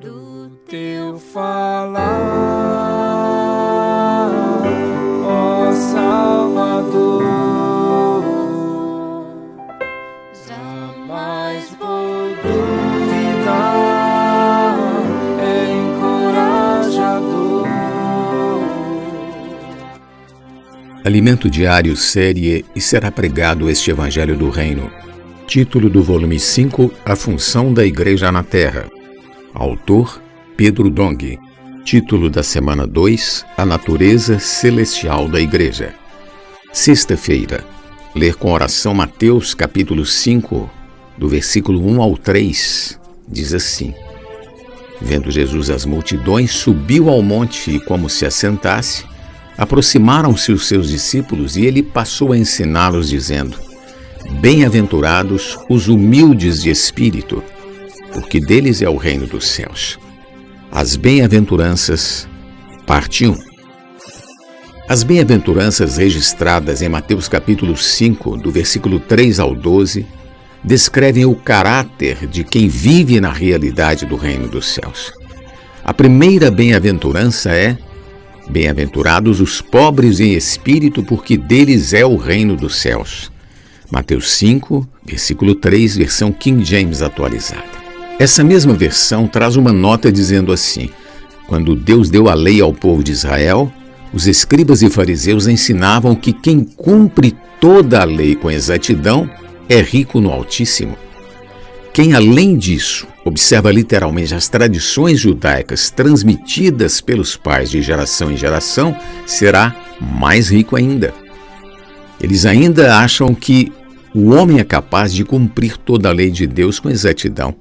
Do teu falar, ó Salvador, jamais vou duvidar, é encorajador. Alimento Diário, série E será pregado este Evangelho do Reino. Título do volume 5, A Função da Igreja na Terra. Autor, Pedro Dong. Título da semana 2, A Natureza Celestial da Igreja. Sexta-feira, ler com oração Mateus capítulo 5, do versículo 1 ao 3, diz assim: Vendo Jesus as multidões, subiu ao monte e, como se assentasse, aproximaram-se os seus discípulos e ele passou a ensiná-los, dizendo: Bem-aventurados os humildes de espírito, porque deles é o reino dos céus. As bem-aventuranças, parte 1. As bem-aventuranças registradas em Mateus capítulo 5, do versículo 3 ao 12, descrevem o caráter de quem vive na realidade do reino dos céus. A primeira bem-aventurança é: Bem-aventurados os pobres em espírito, porque deles é o reino dos céus. Mateus 5, versículo 3, versão King James atualizada. Essa mesma versão traz uma nota dizendo assim: Quando Deus deu a lei ao povo de Israel, os escribas e fariseus ensinavam que quem cumpre toda a lei com exatidão é rico no Altíssimo. Quem, além disso, observa literalmente as tradições judaicas transmitidas pelos pais de geração em geração, será mais rico ainda. Eles ainda acham que o homem é capaz de cumprir toda a lei de Deus com exatidão.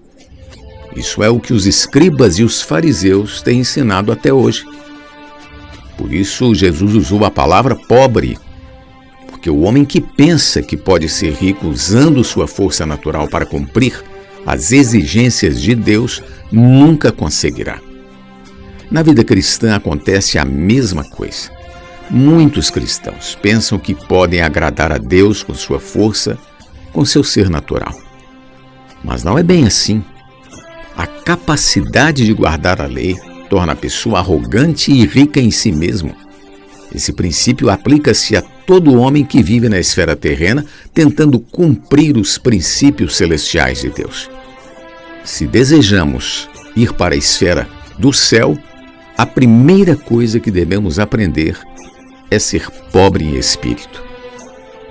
Isso é o que os escribas e os fariseus têm ensinado até hoje. Por isso, Jesus usou a palavra pobre, porque o homem que pensa que pode ser rico usando sua força natural para cumprir as exigências de Deus nunca conseguirá. Na vida cristã acontece a mesma coisa. Muitos cristãos pensam que podem agradar a Deus com sua força, com seu ser natural. Mas não é bem assim. A capacidade de guardar a lei torna a pessoa arrogante e rica em si mesmo. Esse princípio aplica-se a todo homem que vive na esfera terrena, tentando cumprir os princípios celestiais de Deus. Se desejamos ir para a esfera do céu, a primeira coisa que devemos aprender é ser pobre em espírito.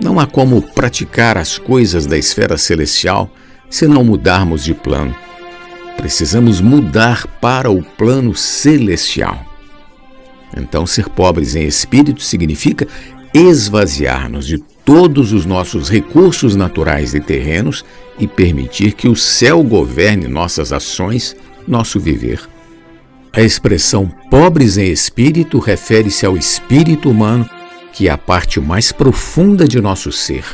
Não há como praticar as coisas da esfera celestial se não mudarmos de plano. Precisamos mudar para o plano celestial. Então, ser pobres em espírito significa esvaziar-nos de todos os nossos recursos naturais e terrenos e permitir que o céu governe nossas ações, nosso viver. A expressão pobres em espírito refere-se ao espírito humano, que é a parte mais profunda de nosso ser.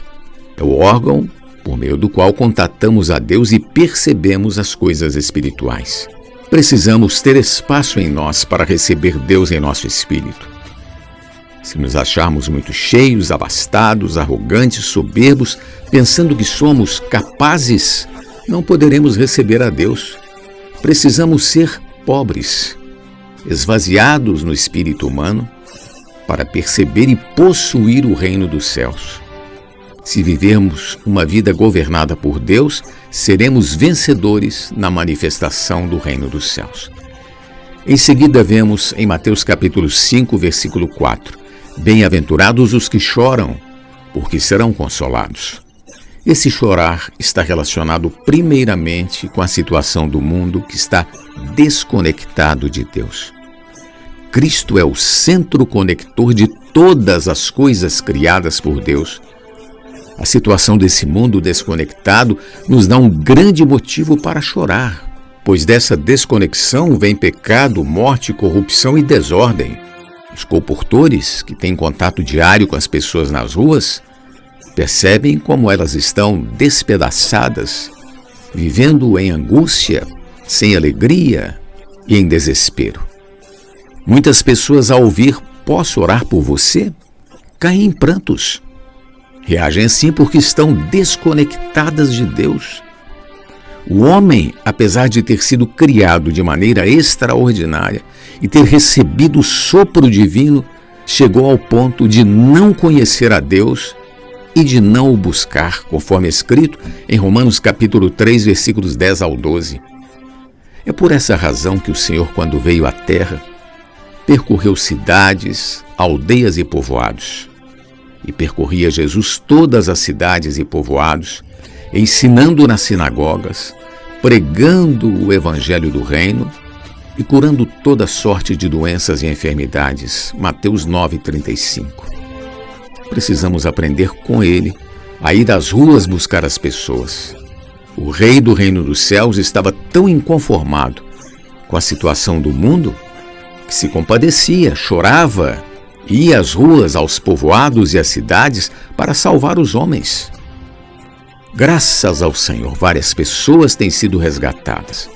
É o órgão por meio do qual contatamos a Deus e percebemos as coisas espirituais. Precisamos ter espaço em nós para receber Deus em nosso espírito. Se nos acharmos muito cheios, abastados, arrogantes, soberbos, pensando que somos capazes, não poderemos receber a Deus. Precisamos ser pobres, esvaziados no espírito humano, para perceber e possuir o reino dos céus. Se vivermos uma vida governada por Deus, seremos vencedores na manifestação do reino dos céus. Em seguida vemos em Mateus capítulo 5, versículo 4, Bem-aventurados os que choram, porque serão consolados. Esse chorar está relacionado primeiramente com a situação do mundo que está desconectado de Deus. Cristo é o centro conector de todas as coisas criadas por Deus. A situação desse mundo desconectado nos dá um grande motivo para chorar, pois dessa desconexão vem pecado, morte, corrupção e desordem. Os comportores, que têm contato diário com as pessoas nas ruas, percebem como elas estão despedaçadas, vivendo em angústia, sem alegria e em desespero. Muitas pessoas, ao ouvir "posso orar por você?", caem em prantos. Reagem assim porque estão desconectadas de Deus. O homem, apesar de ter sido criado de maneira extraordinária e ter recebido o sopro divino, chegou ao ponto de não conhecer a Deus e de não o buscar, conforme é escrito em Romanos capítulo 3, versículos 10 ao 12. É por essa razão que o Senhor, quando veio à terra, percorreu cidades, aldeias e povoados. E percorria Jesus todas as cidades e povoados, ensinando nas sinagogas, pregando o evangelho do reino e curando toda sorte de doenças e enfermidades. Mateus 9:35. Precisamos aprender com ele a ir às ruas buscar as pessoas. O rei do reino dos céus estava tão inconformado com a situação do mundo que se compadecia, chorava, ia às ruas, aos povoados e às cidades para salvar os homens. Graças ao Senhor, várias pessoas têm sido resgatadas.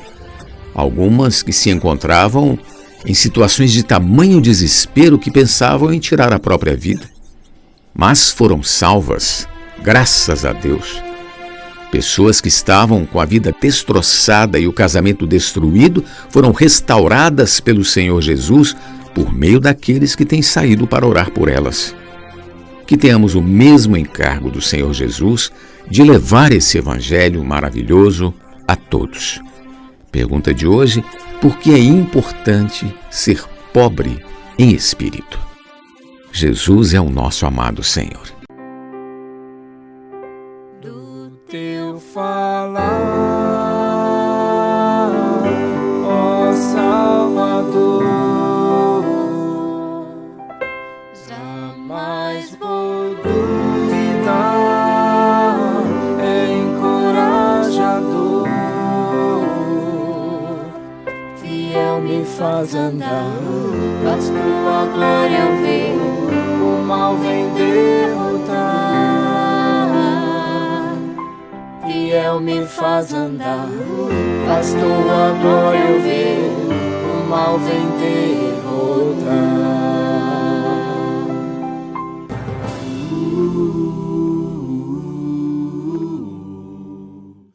Algumas que se encontravam em situações de tamanho desespero que pensavam em tirar a própria vida. Mas foram salvas, graças a Deus. Pessoas que estavam com a vida destroçada e o casamento destruído foram restauradas pelo Senhor Jesus por meio daqueles que têm saído para orar por elas. Que tenhamos o mesmo encargo do Senhor Jesus de levar esse evangelho maravilhoso a todos. Pergunta de hoje: por que é importante ser pobre em espírito? Jesus é o nosso amado Senhor. Do teu falar, ó Salvador, jamais vou duvidar, é encorajador, fiel me faz andar, faz tua glória eu ver, o mal vem derrotar. Fiel me faz andar, faz tua glória eu ver, o mal vem derrotar.